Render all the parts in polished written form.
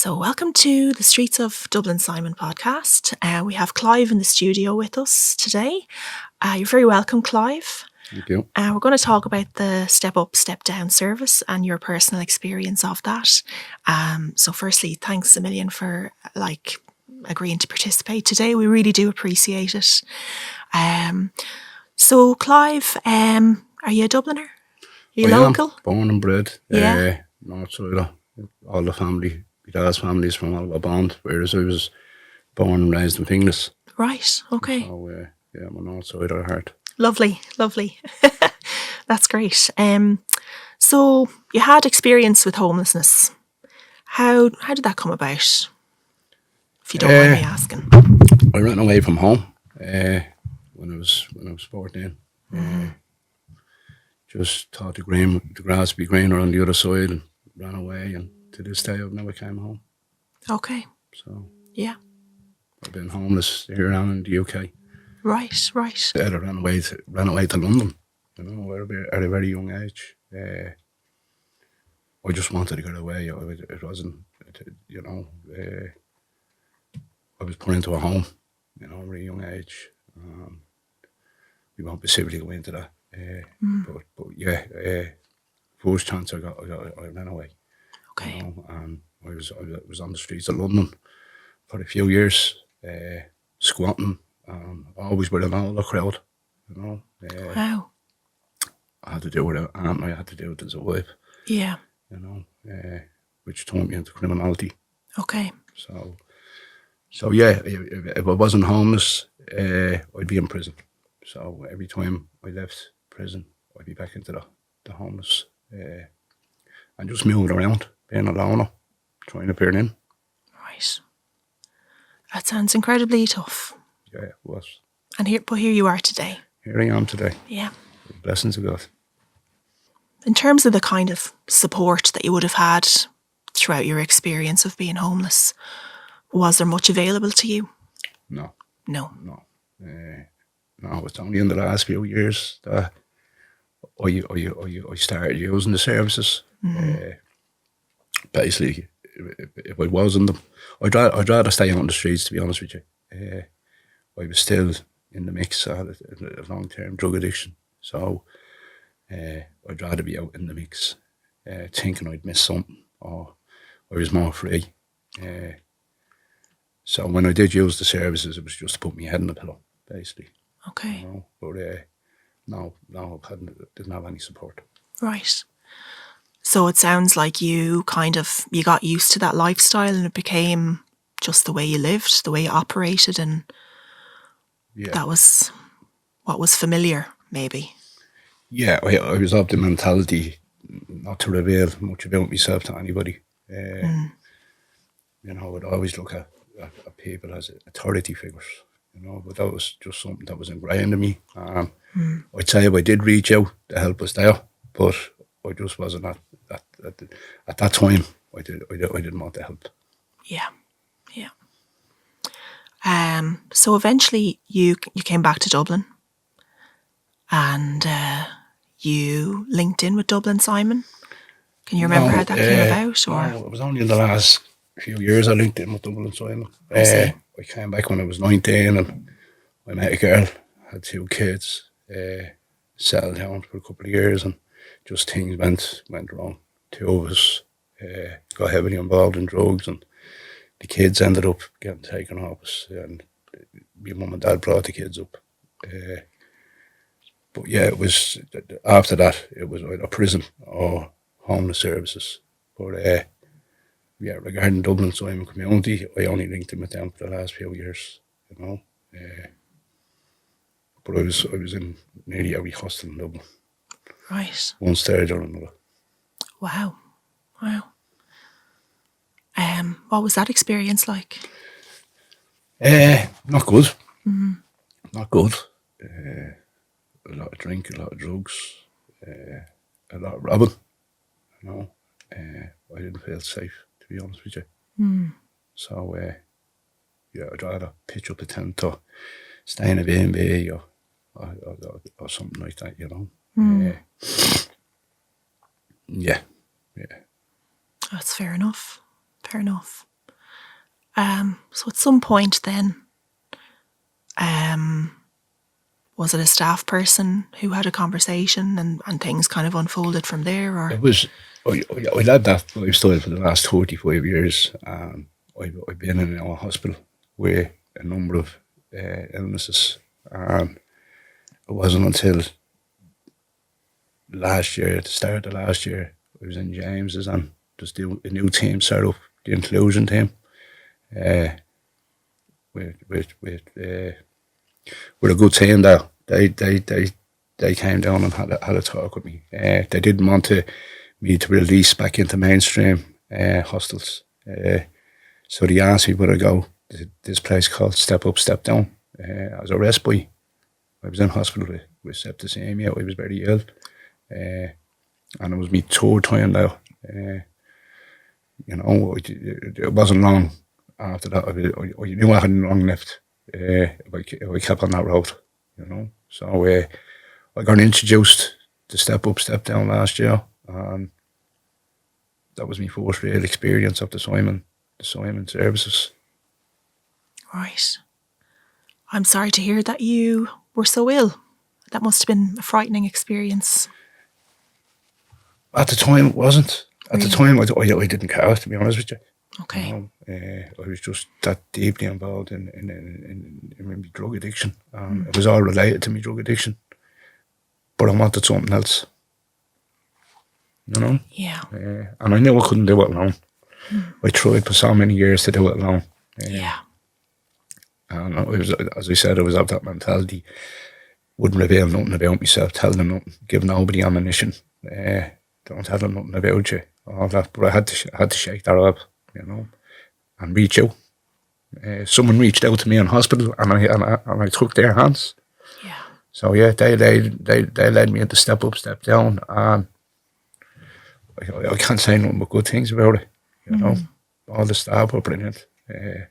So welcome to the Streets of Dublin Simon podcast. We have Clive in the studio with us today. You're very welcome, Clive. Thank you. We're going to talk about the Step Up, Step Down service and your personal experience of that. So firstly, thanks a million for agreeing to participate today. We really do appreciate it. So Clive, are you a Dubliner? Are you local? Born and bred. Yeah. North side. All the family. My dad's family's from Oliver Bond, whereas I was born and raised in Finglas. Right, okay. So, I'm a north side at heart. Lovely. That's great. So you had experience with homelessness. How did that come about? If you don't mind me asking. I ran away from home when I was 14. Just thought the grass would be greener on the other side and ran away, and to this day I've never came home. Okay. So yeah. I've been homeless here and in the UK. Right. I ran away to London, at a very young age. I just wanted to get away. It wasn't, I was put into a home, at a very young age. We won't specifically go into that. First chance I got, I ran away. Okay. And I was on the streets of London for a few years, squatting, always with an older crowd, Wow. I had to do with it, and I had to do it as a wife. Yeah. Which turned me into criminality. Okay. So yeah, if I wasn't homeless, I'd be in prison. So every time I left prison, I'd be back into the homeless, and just moving around, being a loner, trying to fit in. Right. That sounds incredibly tough. Yeah, it was. And here you are today. Here I am today. Yeah. Blessings of God. In terms of the kind of support that you would have had throughout your experience of being homeless, was there much available to you? No. No. It's only in the last few years that I started using the services. Basically, if I wasn't them, I'd rather stay on the streets, to be honest with you. I was still in the mix. I had a long-term drug addiction, so I'd rather be out in the mix, thinking I'd miss something, or I was more free. So when I did use the services, it was just to put my head in the pillow, basically. Okay. But no, I didn't have any support. Right. So it sounds like you got used to that lifestyle and it became just the way you lived, the way you operated, and that was what was familiar, maybe. Yeah, I was of the mentality not to reveal much about myself to anybody. I'd always look at people as authority figures, but that was just something that was ingrained in me. I'd say if I did reach out, the help was there, but I just wasn't at that time. I didn't want the help. Yeah. So eventually you came back to Dublin, and you linked in with Dublin Simon. Can you remember how that came about? No, it was only in the last few years I linked in with Dublin Simon. I came back when I was 19, and I met a girl, had 2 kids, settled down for a couple of years, and just things went wrong. 2 of us got heavily involved in drugs, and the kids ended up getting taken off us, and my mum and dad brought the kids up. But yeah, it was after that, it was either prison or homeless services. But regarding Dublin Simon Community, I only linked in with them for the last few years, but I was in nearly every hostel in Dublin. Right. One stage or another. Wow. What was that experience like? Not good. Not good. A lot of drink, a lot of drugs, a lot of robbing. I didn't feel safe, to be honest with you. So I'd rather pitch up a tent or stay in a B&B or something like that, Yeah. That's fair enough. So at some point then, was it a staff person who had a conversation and things kind of unfolded from there? Or It was, I had that lifestyle for the last 45 years. I've been in a hospital with a number of illnesses. And it wasn't until last year, at the start of last year, I was in James's and just a new team set up, the inclusion team, with a good team there. They came down and had a talk with me. They didn't want me to release back into mainstream hostels. So they asked me would I go to this place called Step Up, Step Down as a respite. I was in hospital with septicemia. I was very ill. And it was my third time now. It wasn't long after that. I knew I hadn't long left if I kept on that road, So I got introduced to Step Up, Step Down last year. And that was my first real experience of the Simon services. Right. I'm sorry to hear that you were so ill. That must have been a frightening experience. At the time, it wasn't. At the time, I didn't care, to be honest with you. Okay. I was just that deeply involved in my drug addiction. It was all related to my drug addiction. But I wanted something else. Yeah. And I knew I couldn't do it alone. I tried for so many years to do it alone. Yeah. And I was, as I said, I was of that mentality. Wouldn't reveal nothing about myself, tell them nothing, give nobody ammunition. Don't tell them nothing about you, all that. But I had to shake that up, and reach out. Someone reached out to me in hospital, and I took their hands. Yeah. So yeah, they led me into Step Up, Step Down, and I can't say nothing but good things about it. All the staff were brilliant. It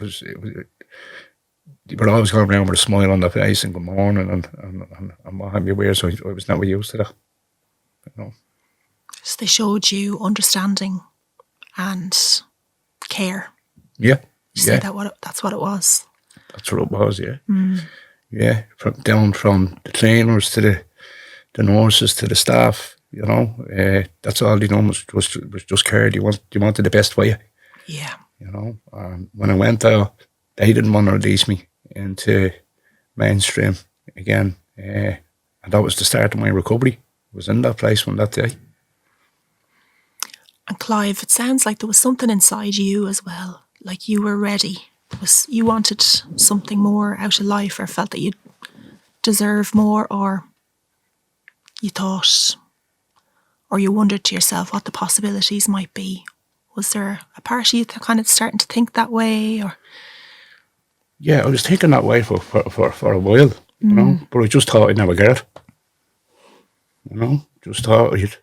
was. You were always going around with a smile on their face and good morning and what have you wear, so I was never used to that. So they showed you understanding and care. Yeah. You say that's what it was. That's what it was, yeah. Yeah. From the cleaners to the nurses to the staff, that's all they done was just care. You wanted the best for you. Yeah. When I went there, they didn't want to release me into mainstream again. And that was the start of my recovery. I was in that place from that day. And Clive, it sounds like there was something inside you as well. Like you were ready. You wanted something more out of life, or felt that you deserved more, or you thought, or you wondered to yourself what the possibilities might be. Was there a part of you kind of starting to think that way, or? Yeah, I was thinking that way for a while, but I just thought I'd never get it. Just thought I'd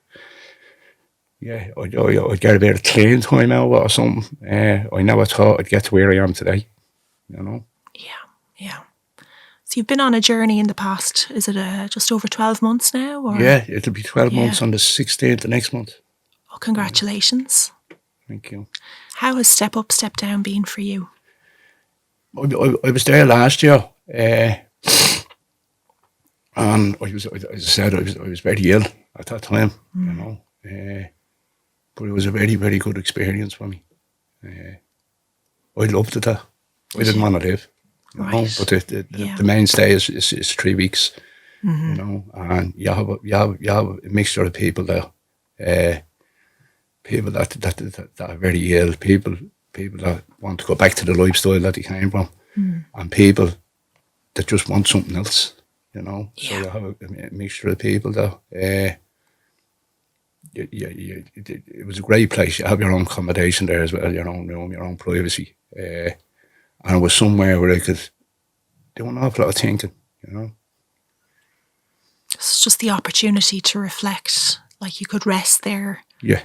get a bit of clean time out or something. I never thought I'd get to where I am today, Yeah. So you've been on a journey in the past. Is it just over 12 months now? Or? Yeah, it'll be 12 months on the 16th of next month. Oh, congratulations. Thank you. How has Step Up, Step Down been for you? I was there last year, and as I said, I was very ill at that time, but it was a very, very good experience for me. I loved it. I didn't want to live, but the mainstay is 3 weeks, and you have a mixture of people there, people that are very ill, people that want to go back to the lifestyle that they came from, and people that just want something else, So you have a mixture of people there. It was a great place. You have your own accommodation there as well, your own room, your own privacy. And it was somewhere where I could do an awful lot of thinking, It's just the opportunity to reflect, like you could rest there. Yeah.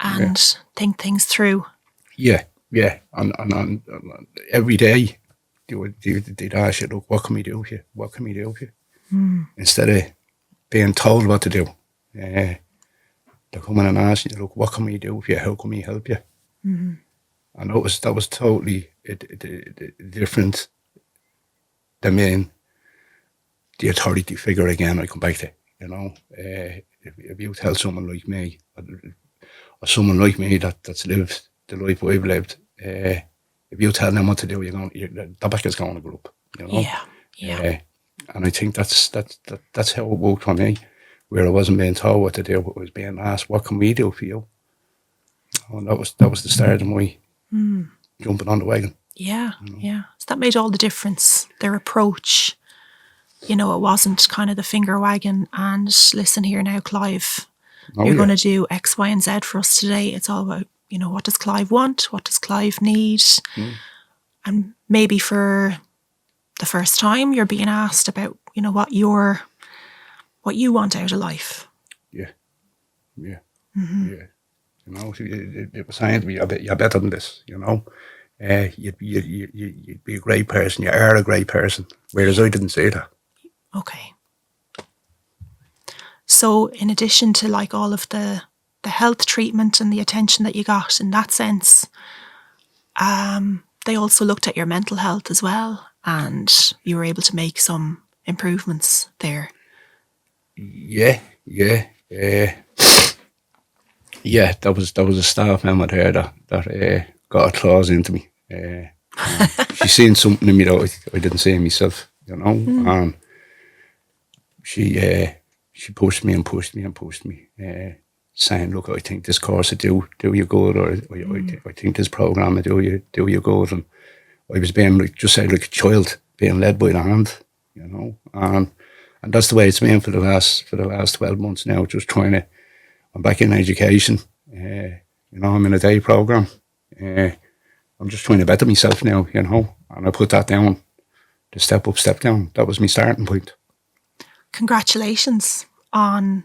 And think things through. Yeah. And every day they'd ask you, look, what can we do here? What can we do here? Instead of being told what to do. they're coming and asking you, look, what can we do for you? How can we help you? And that was totally different than being the authority figure again. I come back to, if you tell someone like me, or someone like me that's lived the life I've lived, if you tell them what to do, the back is going to go up. Yeah. And I think that's how it worked for me, where I wasn't being told what to do, but I was being asked, what can we do for you? And that was the start of my jumping on the wagon. Yeah. So that made all the difference. Their approach, it wasn't kind of the finger wagging and listen here now, Clive, you're going to do X, Y, and Z for us today. It's all about, what does Clive want? What does Clive need? And maybe for the first time you're being asked about, what you want out of life. Yeah. It was saying to me, you're better than this, you'd be a great person, you are a great person, whereas I didn't say that. Okay. So in addition to like all of the health treatment and the attention that you got in that sense, they also looked at your mental health as well, and you were able to make some improvements there. Yeah. There was a staff member there that got a clause into me. She seen something in me that I didn't see in myself, and she pushed me, saying, look, I think this course will do you good, or I think this programme will do you good. And I was being like a child, being led by the hand, and that's the way it's been for the last 12 months now, just I'm back in education, I'm in a day programme, I'm just trying to better myself now, and I put that down, the step up, step down. That was my starting point. Congratulations on,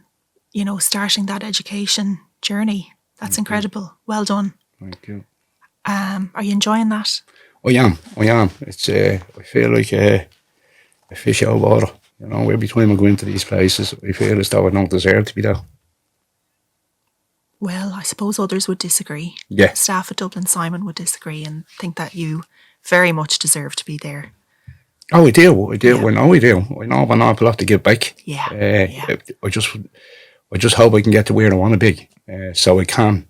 starting that education journey. That's incredible. Well done. Thank you. Are you enjoying that? I am. It's I feel like a fish out of water. Every time I go into these places, I feel as though I don't deserve to be there. Well, I suppose others would disagree. Yeah. Staff at Dublin Simon would disagree and think that you very much deserve to be there. Oh, I do. Yeah. I know I do. I know I've an awful lot to give back. Yeah. I just hope I can get to where I want to be, so I can,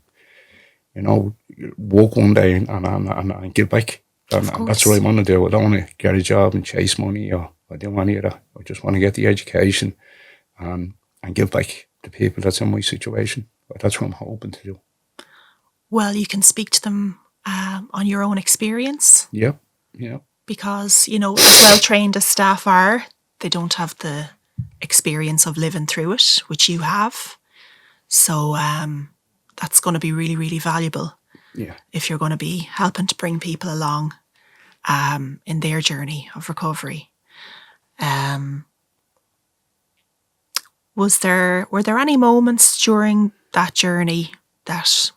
walk one day and give back. And that's what I want to do. I don't want to get a job and chase money, or I don't want any of that. I just want to get the education and give back to people that's in my situation. That's what I'm hoping to do. Well, you can speak to them on your own experience. Yeah. Because, as well-trained as staff are, they don't have the experience of living through it, which you have. So that's going to be really, really valuable. Yeah. If you're going to be helping to bring people along in their journey of recovery. Were there any moments during that journey that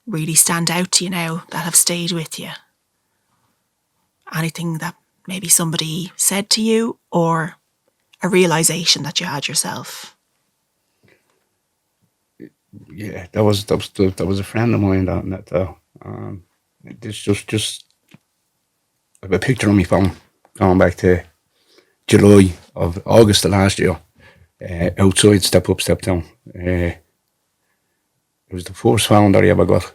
really stand out to you now, that have stayed with you? Anything that maybe somebody said to you, or a realisation that you had yourself? Yeah, that was a friend of mine that this just I have a picture on my phone going back to August of last year. Outside, step up, step down. It was the first phone that I ever got,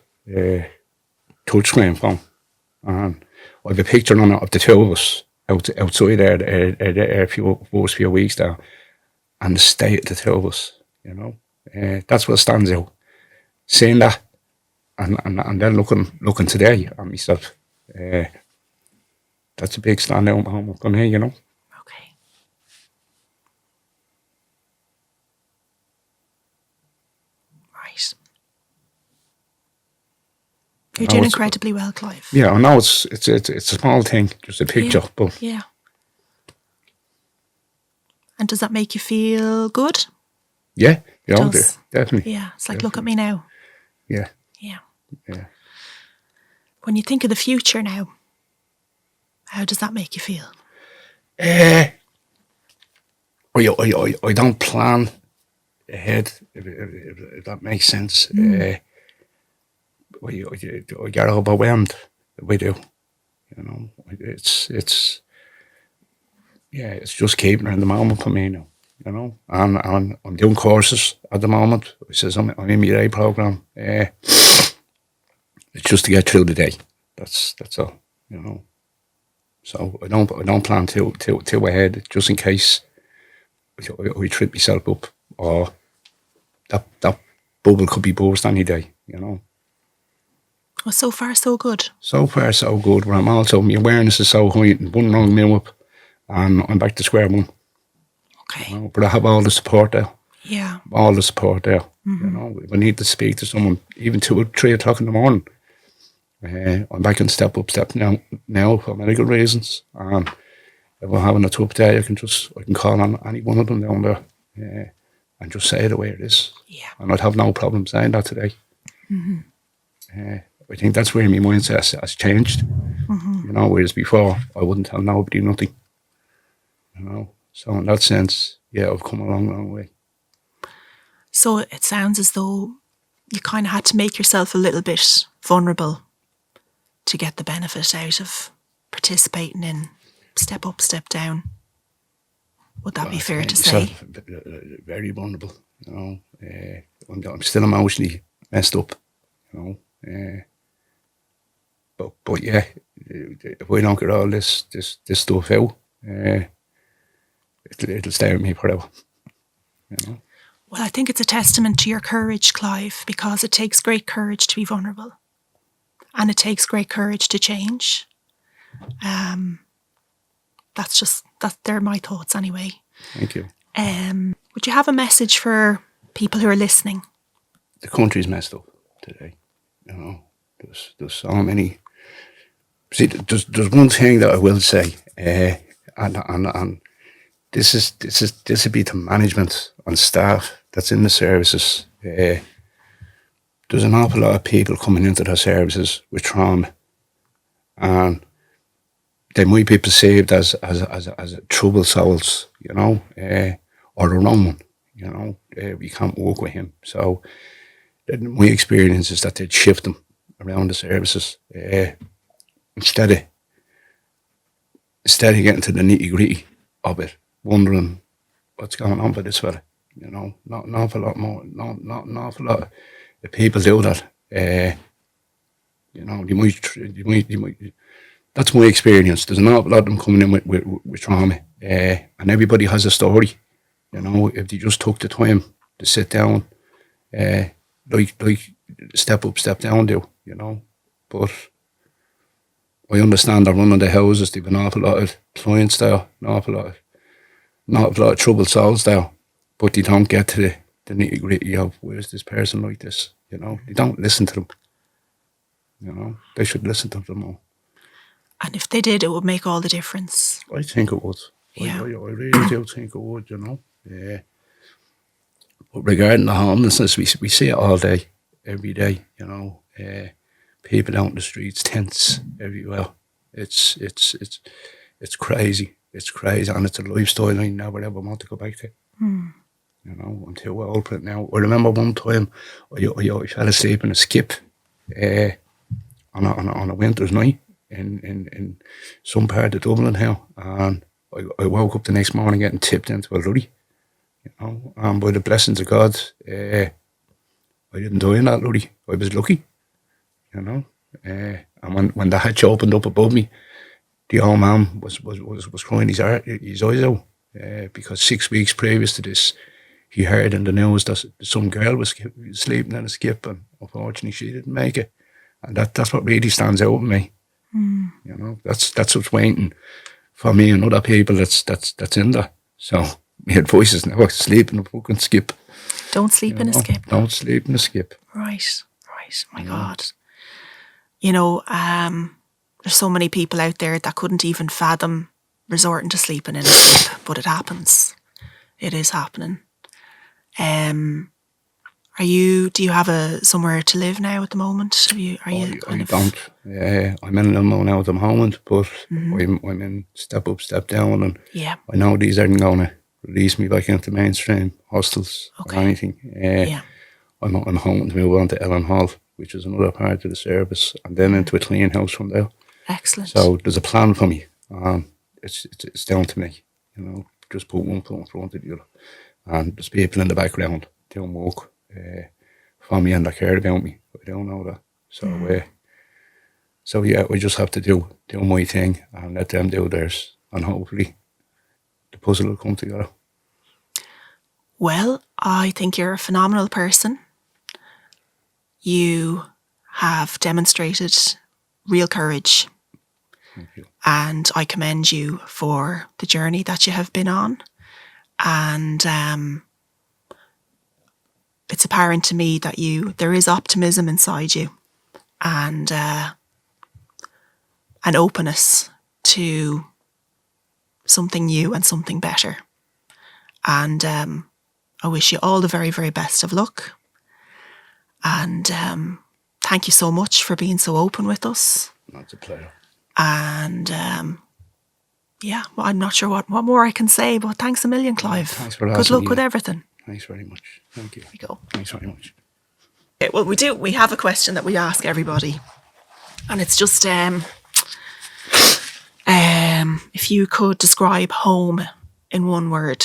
touchscreen phone, and I have a picture on it of the two of us outside there first few weeks there, and the state of the two of us. That's what stands out. Seeing that, and then looking today at myself, that's a big standout moment for me. Okay. Right. You're doing incredibly well, Clive. Yeah, I know it's a small thing, just a picture, but yeah. And does that make you feel good? Yeah, definitely. Yeah, it's like, look at me now. Yeah. When you think of the future now, how does that make you feel? I don't plan ahead, if that makes sense. We get overwhelmed. We do. You know, it's just keeping her in the moment for me now. You know, and I'm doing courses at the moment. It says I'm in my day program. It's just to get through the day. That's all. You know. So I don't plan too ahead, just in case I trip myself up, or that bubble could be burst any day. You know. Well, so far so good. So far so good. But I'm also, my awareness is so high. One wrong move up, and I'm back to square one. Okay. You know, but I have all the support there. Yeah. All the support there. You know, if I need to speak to someone, even 2 or 3 o'clock in the morning, I'm back in step up step now for medical reasons. And if I'm having a tough day, I can call on any one of them down there and just say it the way it is. Yeah. And I'd have no problem saying that today. I think that's where my mindset has changed. You know, whereas before I wouldn't tell nobody nothing. You know, so in that sense, yeah, I've come a long way. So it sounds as though you kind of had to make yourself a little bit vulnerable to get the benefit out of participating in step up, step down. Would that be fair to say? Very vulnerable. You know, I'm still emotionally messed up. You know, but yeah, if we don't get all this stuff out, it'll stay with me forever. You know. Well, I think it's a testament to your courage, Clive, because it takes great courage to be vulnerable, and it takes great courage to change. They're my thoughts anyway. Thank you. Would you have a message for people who are listening? The country's messed up today. You know, there's so many. See, there's one thing that I will say, and this would be to management and staff that's in the services. There's an awful lot of people coming into the services with trauma, and they might be perceived as troubled souls, you know, or the wrong one, you know. We can't work with him. So my experience is that they'd shift them around the services instead of getting to the nitty gritty of it, wondering what's going on with this fella. You know, not an awful lot more. Not an awful lot of people do that. You know, you might. That's my experience. There's an awful lot of them coming in with trauma, and everybody has a story. You know, if they just took the time to sit down, like step up, step down, do, you know. But I understand they're running the houses. They've an awful lot of clients there, not a lot of troubled souls there. But they don't get to the nitty gritty of where's this person like this. You know, they don't listen to them. You know, they should listen to them more. And if they did, it would make all the difference. I think it would. Yeah. I really do think it would, you know. Yeah. But regarding the homelessness, we see it all day, every day, you know. People out in the streets, tents everywhere. It's crazy. It's crazy, and it's a lifestyle I never ever want to go back to. You know, I'm too old for it now. I remember one time I fell asleep in a skip on a winter's night in some part of Dublin here, and I woke up the next morning getting tipped into a lorry. You know, and by the blessings of God, I didn't die in that lorry. I was lucky. You know, and when the hatch opened up above me, the old man was crying his eyes out because 6 weeks previous to this, he heard in the news that some girl was sleeping in a skip, and unfortunately she didn't make it. And that's what really stands out with me. You know, that's what's waiting for me and other people that's in there. So my advice is never sleep in a fucking skip. Don't sleep in a skip. Don't sleep in a skip. Right. My God. You know, there's so many people out there that couldn't even fathom resorting to sleeping in a skip, but it happens. It is happening. Do you have somewhere to live now at the moment? I don't. I'm in limbo now at the moment, but I'm in step up, step down, and yeah. I know these aren't going to release me back into mainstream hostels or anything. I'm hoping to move on to Ellen Hall, which is another part of the service, and then into a clean house from there. Excellent. So there's a plan for me. It's down to me, just put one foot in front of the other. And there's people in the background doing work for me and that care about me. I don't know that. So yeah, we just have to do my thing and let them do theirs, and hopefully the puzzle will come together. Well, I think you're a phenomenal person. You have demonstrated real courage. Thank you. And I commend you for the journey that you have been on. And it's apparent to me that there is optimism inside you, and an openness to something new and something better. And I wish you all the very, very best of luck. And thank you so much for being so open with us. That's a pleasure. And well, I'm not sure what more I can say, but thanks a million, Clive. Thanks for asking. Good luck with everything. Thanks very much. Thank you. Here we go. Thanks very much. Okay, well, we have a question that we ask everybody, and it's just if you could describe home in one word,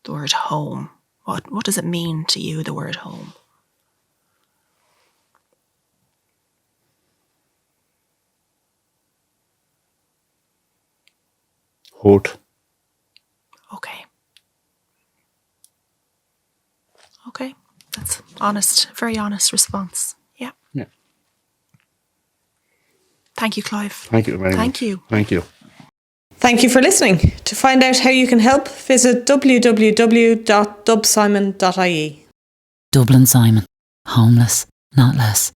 the word home, what does it mean to you, the word home? Hurt. Okay. That's honest, very honest response. Yeah. Yeah. Thank you, Clive. Thank you very much. Thank you. Thank you. Thank you for listening. To find out how you can help, visit www.dubsimon.ie. Dublin Simon. Homeless, not less.